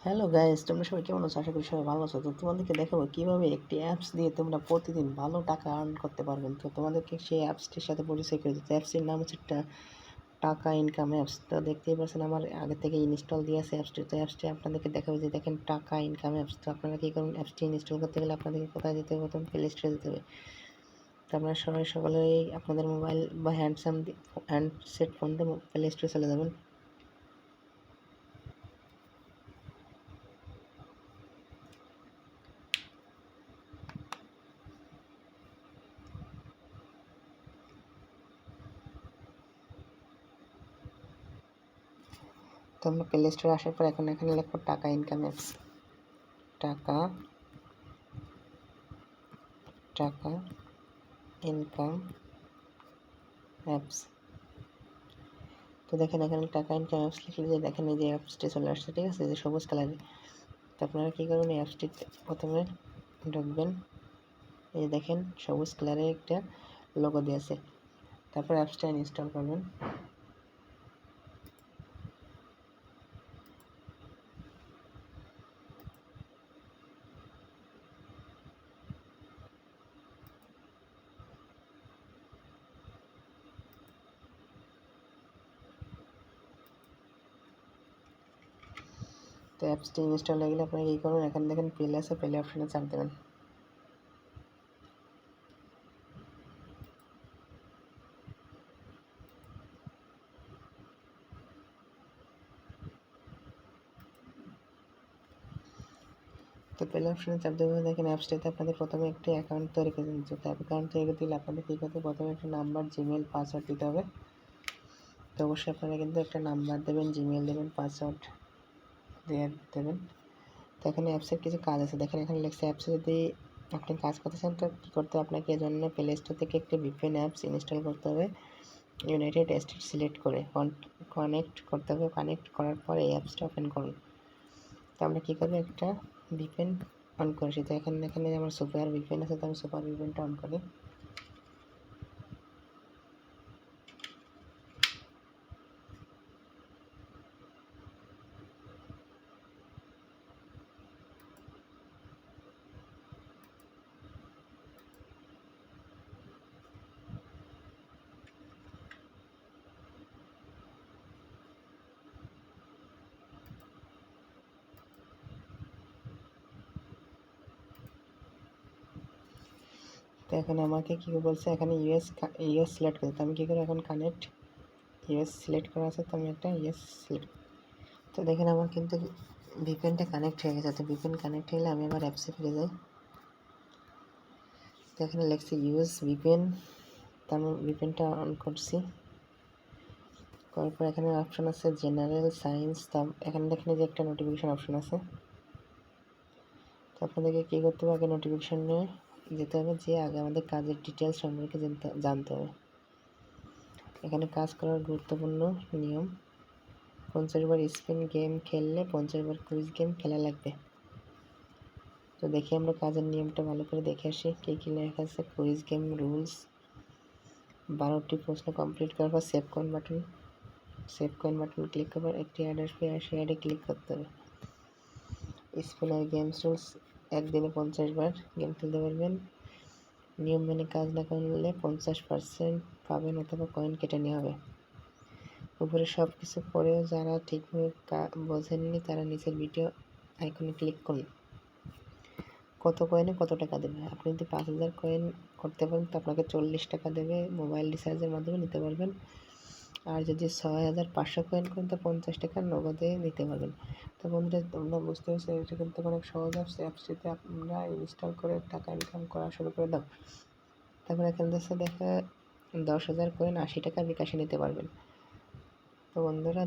Hello guys, তোমরা সবাই কেমন আছো? আশা করি সবাই ভালো আছো। তো তোমাদেরকে দেখাবো কিভাবে একটি অ্যাপস দিয়ে তোমরা প্রতিদিন ভালো টাকা আর্ন করতে পারবেন। তো তোমাদেরকে সেই অ্যাপসটির সাথে পরিচয় করে দিতে, অ্যাপসটির নাম হচ্ছে টাকা ইনকাম অ্যাপস। তো দেখতেই পাচ্ছেন আমার আগে থেকে ইনস্টল দিয়ে আছে অ্যাপসটি। তো অ্যাপসটি আপনাদেরকে দেখাবো যে দেখেন টাকা ইনকাম অ্যাপস। তো আপনারা কী করুন, অ্যাপসটি ইনস্টল করতে গেলে আপনাদেরকে কোথায় যেতে হবে? প্রথম প্লে স্টোরে যেতে হবে। তো আপনারা সকলেই আপনাদের মোবাইল বা হ্যান্ডসেট ফোন দিয়ে প্লে স্টোরে চলে যাবেন। তো আমরা প্লে স্টোরে আসার পর এখানে লিখবো টাকা ইনকাম অ্যাপস। টাকা টাকা ইনকাম অ্যাপস। তো দেখেন এখানে টাকা ইনকাম অ্যাপস লিখলে যে দেখেন এই যে অ্যাপসটি চলে আসছে, ঠিক আছে, যে সবুজ কালারে। তো আপনারা কী করবেন, এই অ্যাপসটিতে প্রথমে ঢুকবেন। এই দেখেন সবুজ কালারের একটা লোগো দিয়ে আছে। তারপর অ্যাপসটা ইনস্টল করবেন। তো অ্যাপসটি ইনস্টল হয়ে গেলে আপনারা কী করবেন, এখানে দেখেন প্লে আছে, প্লে অপশানে চাপ দেবেন। তো প্লে অপশানে চাপ দেবেন। দেখেন অ্যাপসটিতে আপনাদের প্রথমে একটি অ্যাকাউন্ট তৈরি করে দিতে হবে। অ্যাকাউন্ট তৈরি করতে গেলে আপনাদের কী করতে হবে, প্রথমে একটা নাম্বার, জিমেল, পাসওয়ার্ড দিতে হবে। তো অবশ্যই আপনারা কিন্তু একটা নাম্বার দেবেন, জিমেল দেবেন, পাসওয়ার্ড দিয়ে দেবেন। তো এখানে অ্যাপসের কিছু কাজ আছে, দেখেন এখানে লেখছে অ্যাপসে যদি আপনি কাজ করতে চান তো কী করতে হবে আপনাকে, এজন্য প্লে স্টোর থেকে একটি ভিপিএন অ্যাপস ইনস্টল করতে হবে। ইউনাইটেড স্টেট সিলেক্ট করে কানেক্ট করতে হবে। কানেক্ট করার পর এই অ্যাপসটা ওপেন করুন। তো আমরা কী করবো, একটা ভিপিএন অন করেছি। তো এখানে আমার সুপার ভিপিএন আছে, তো আমি সুপার ভিপিএনটা অন করি। তো এখানে আমাকে কী বলছে, এখানে ইউএস সিলেক্ট করতে। আমি কী করি, এখন কানেক্ট ইউএস সিলেক্ট করা আছে, তো আমি একটা ইউএস সিলেক্ট। তো দেখেন আমার কিন্তু ভিপিএনটা কানেক্ট হয়ে গেছে। তো ভিপিএন কানেক্ট হলে আমি আবার অ্যাপসে ফিরে যাই। তো এখানে লিখছি ইউএস ভিপিএন। তো আমি ভিপিএনটা অন করছি। করার পর এখানে অপশান আছে জেনারেল, সায়েন্স। তা এখানে দেখেন যে একটা নোটিফিকেশান অপশান আছে। তো আপনাদেরকে কী করতে হবে, আগে নোটিফিকেশানে যেতে হবে, যে আগে আমাদের কাজের ডিটেলস সম্পর্কে জানতে হবে। এখানে কাজ করার গুরুত্বপূর্ণ নিয়ম: 50 বার স্পিন গেম খেললে 50 বার কুইজ গেম খেলা লাগবে। তো দেখি আমরা কাজের নিয়মটা ভালো করে দেখে আসি কী কী লেখা আছে। কুইজ গেম রুলস: 12টি প্রশ্ন কমপ্লিট করার পর সেভ কয়েন বাটন ক্লিক করবার একটি অ্যাড আসবে, আর সেই অ্যাডে ক্লিক করতে হবে। স্পিনার গেমস রুলস: একদিনে 50 বার গেম খেলতে পারবেন। নিয়ম মেনে কাজ না করলে 50% পাবেন অথবা কয়েন কেটে নেওয়া হবে। উপরে সব কিছু পড়েও যারা ঠিকভাবে বোঝেননি তারা নিচের ভিডিও আইকনে ক্লিক করুন। কত কয়েনে কত টাকা দেবে? আপনি যদি 5000 কয়েন করতে পারেন তো আপনাকে 40 টাকা দেবে, মোবাইল রিচার্জের মাধ্যমে নিতে পারবেন। আর যদি 6500 কয়েন করেন তো 50 টাকা নগদে নিতে পারবেন। তো বন্ধুরা, তোমরা বুঝতে পারছো এটা কিন্তু অনেক সহজ অ্যাপস। অ্যাপসটিতে আপনারা ইনস্টল করে টাকা ইনকাম করা শুরু করে দাও। তারপরে এখানে দেখা 10,000 কয়েন 80 টাকা বিকাশে নিতে পারবেন। তো বন্ধুরা,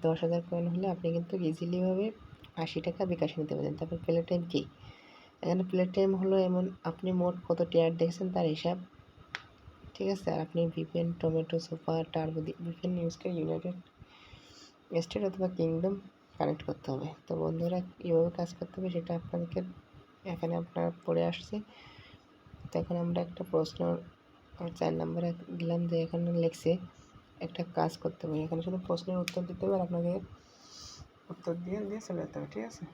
10,000 কয়েন হলে আপনি কিন্তু ইজিলিভাবে 80 টাকা বিকাশে নিতে পারবেন। তারপর প্লে টাইম কী? এখানে প্লে টাইম হলো এমন আপনি মোট কত টিয়ার দেখছেন তার হিসাব, ঠিক আছে। আর আপনি VPN, tomato, super, turbo VPN use করে ইউনাইটেড স্টেট অথবা কিংডম কানেক্ট করতে হবে। তো বন্ধুরা, কীভাবে কাজ করতে হবে সেটা আপনাদেরকে এখানে আপনারা পড়ে আসছে। তো এখন আমরা একটা প্রশ্ন 4 নম্বরে দিলাম, যে এখানে লিখছে একটা কাজ করতে হবে। এখানে শুধু প্রশ্নের উত্তর দিতে হবে, আর আপনাকে উত্তর দিয়ে চলে যেতে হবে, ঠিক আছে?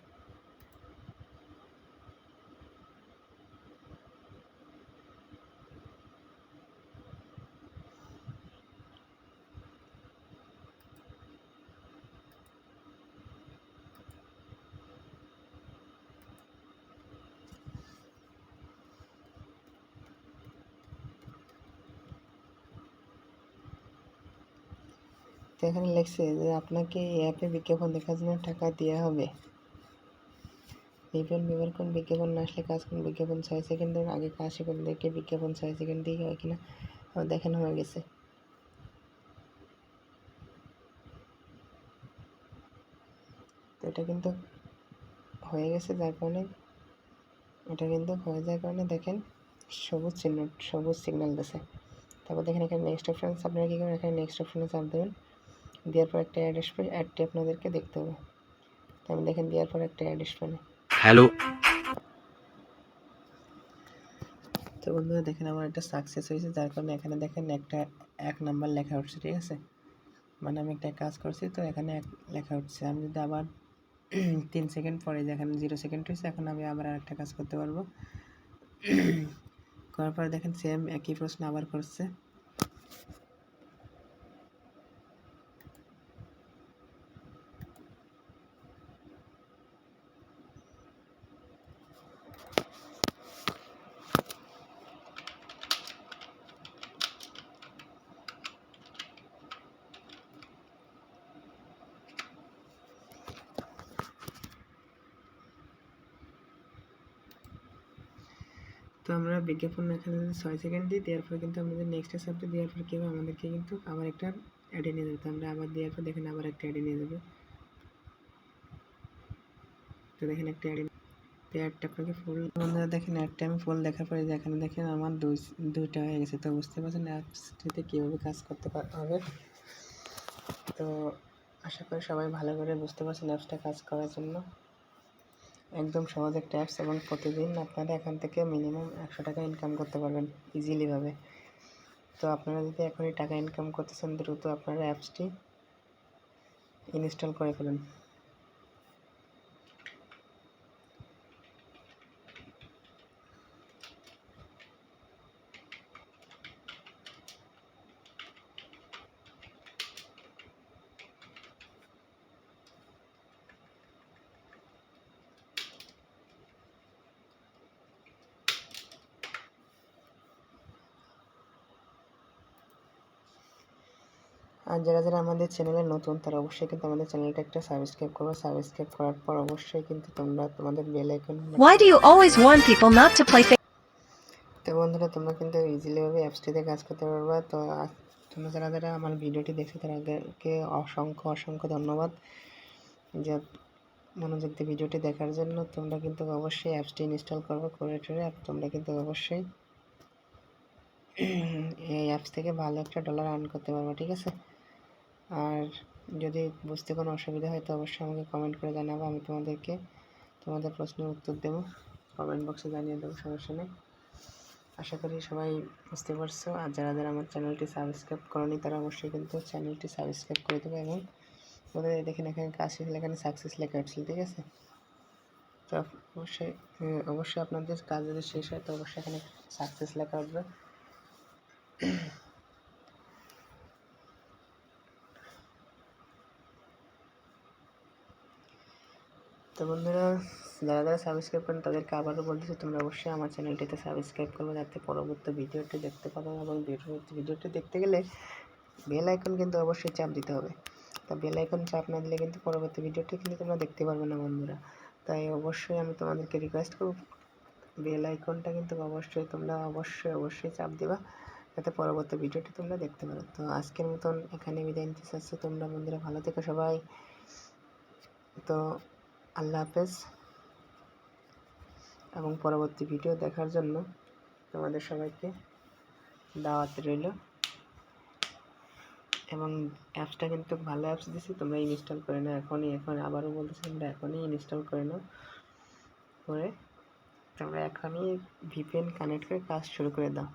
তো এখানে লিখছে যে আপনাকে এই অ্যাপে বিজ্ঞাপন দেখার জন্য টাকা দেওয়া হবে। ভিপিএন ব্যবহার করুন, বিজ্ঞাপন না আসলে কাজ করুন, বিজ্ঞাপন 6 সেকেন্ডের আগে কাজ শিখুন। দেখে বিজ্ঞাপন 6 সেকেন্ডেই হয় কিনা দেখানো হয়ে গেছে। তো এটা কিন্তু হয়ে গেছে, যার কারণে এটা কিন্তু হয়ে যাওয়ার কারণে দেখেন সবুজ চিহ্ন, সবুজ সিগন্যাল দিচ্ছে। তারপর দেখেন এখানে নেক্সট অপশান আছে, আপনারা কী করেন এখানে নেক্সট অপশানে চাপ দেবেন। দেওয়ার পর একটা অ্যাড আসবে, অ্যাডটি আপনাদেরকে দেখতে হবে। তো আমি দেখেন দেওয়ার পর একটা অ্যাড আসবে না। হ্যালো, তো বন্ধুরা দেখেন আমার একটা সাকসেস হয়েছে, যার কারণে এখানে দেখেন একটা 1 নাম্বার লেখা উঠছে, ঠিক আছে? মানে আমি একটা কাজ করছি তো এখানে 1 লেখা উঠছে। আমি যদি আবার 3 সেকেন্ড পরে দেখেন 0 সেকেন্ড হয়েছে, এখন আমি আবার আরেকটা কাজ করতে পারবো। করার পরে দেখেন সেম একই প্রশ্ন আবার করছে। তো আমরা বিজ্ঞাপন এখানে 6 সেকেন্ড দিই, দেওয়ার পরে কিন্তু আমাদের নেক্সট সাবজেক্ট দেওয়ার পরে কী হবে, আমাদেরকে কিন্তু আবার একটা অ্যাডে নিয়ে যাবে। তো আমরা আবার দেওয়ার পর দেখেন আবার একটা অ্যাডে নিয়ে যাবে। তো দেখেন একটা অ্যাডটা আপনাকে ফুল, বন্ধুরা দেখেন অ্যাডটা আমি ফুল দেখার পরে এখানে দেখেন আমার দুইটা হয়ে গেছে। তো বুঝতে পারছেন অ্যাপসটিতে কীভাবে কাজ করতে হবে। তো আশা করি সবাই ভালো করে বুঝতে পারছেন অ্যাপসটা কাজ করার জন্য। একদম সহজ একটা অ্যাপস এবং প্রতিদিন আপনারা এখান থেকে মিনিমাম 100 টাকা ইনকাম করতে পারবেন ইজিলিভাবে। তো আপনারা যদি এখনই টাকা ইনকাম করতে চান, দ্রুত আপনারা অ্যাপসটি ইনস্টল করে ফেলুন। আর যারা যারা আমাদের চ্যানেলে নতুন তারা অবশ্যই কিন্তু আমাদের চ্যানেলটা একটা সাবস্ক্রাইব করো। সাবস্ক্রাইব করার পর অবশ্যই কিন্তু তোমরা তোমাদের bell icon, Why do you always want people not to play তো বন্ধুরা তোমরা কিন্তু ইজিলিভাবে অ্যাপসটিতে কাজ করতে পারবা। তো তোমরা যারা যারা আমার ভিডিওটি দেখছো তাদেরকে অসংখ্য অসংখ্য ধন্যবাদ যে মনোযোগ দিয়ে ভিডিওটি দেখার জন্য। তোমরা কিন্তু অবশ্যই অ্যাপসটি ইনস্টল করবে করে তোমরা কিন্তু অবশ্যই এই অ্যাপস থেকে ভালো একটা ডলার আর্ন করতে পারবো, ঠিক আছে? আর যদি বুঝতে কোনো অসুবিধা হয় তো অবশ্যই আমাকে কমেন্ট করে জানাবো, আমি তোমাদেরকে তোমাদের প্রশ্নের উত্তর দেবো, কমেন্ট বক্সে জানিয়ে দেবো, সমস্যা নেই। আশা করি সবাই বুঝতে পারছো। আর যারা যারা আমার চ্যানেলটি সাবস্ক্রাইব করনি তারা অবশ্যই কিন্তু চ্যানেলটি সাবস্ক্রাইব করে দেবে। এবং তোমাদের দেখেন এখানে কাজ শেষ এখানে সাকসেস লেখা উঠছিল, ঠিক আছে? তো অবশ্যই অবশ্যই আপনাদের কাজ যদি শেষ হয় তো অবশ্যই এখানে সাকসেস লেখা উঠবে। তো বন্ধুরা যারা যারা সাবস্ক্রাইব করেন তাদেরকে আবারও বলতেছি তোমরা অবশ্যই আমার চ্যানেলটিতে সাবস্ক্রাইব করবে, যাতে পরবর্তী ভিডিওটি দেখতে পারো। এবং ভিডিওটি দেখতে গেলে বেল আইকন কিন্তু অবশ্যই চাপ দিতে হবে। তা বেল আইকন চাপ না দিলে কিন্তু পরবর্তী ভিডিওটি কিন্তু তোমরা দেখতে পারবে না বন্ধুরা। তাই অবশ্যই আমি তোমাদেরকে রিকোয়েস্ট করব বেল আইকনটা কিন্তু অবশ্যই তোমরা অবশ্যই চাপ দিবা, যাতে পরবর্তী ভিডিওটি তোমরা দেখতে পারো। তো আজকের মতন এখানে বিদায় নিতে চাচ্ছি। তোমরা বন্ধুরা ভালো থেকো সবাই। তো আল্লাহ হাফেজ। এবং পরবর্তী ভিডিও দেখার জন্য তোমাদের সবাইকে দাওয়াত রইল। এবং অ্যাপসটা কিন্তু ভালো অ্যাপস দিছি, তোমরা ইনস্টল করে নাও এখনই। আবারও বলতেছি তোমরা এখনই ইনস্টল করে নাও, করে তোমরা এখনই ভিপিএন কানেক্ট করে কাজ শুরু করে দাও।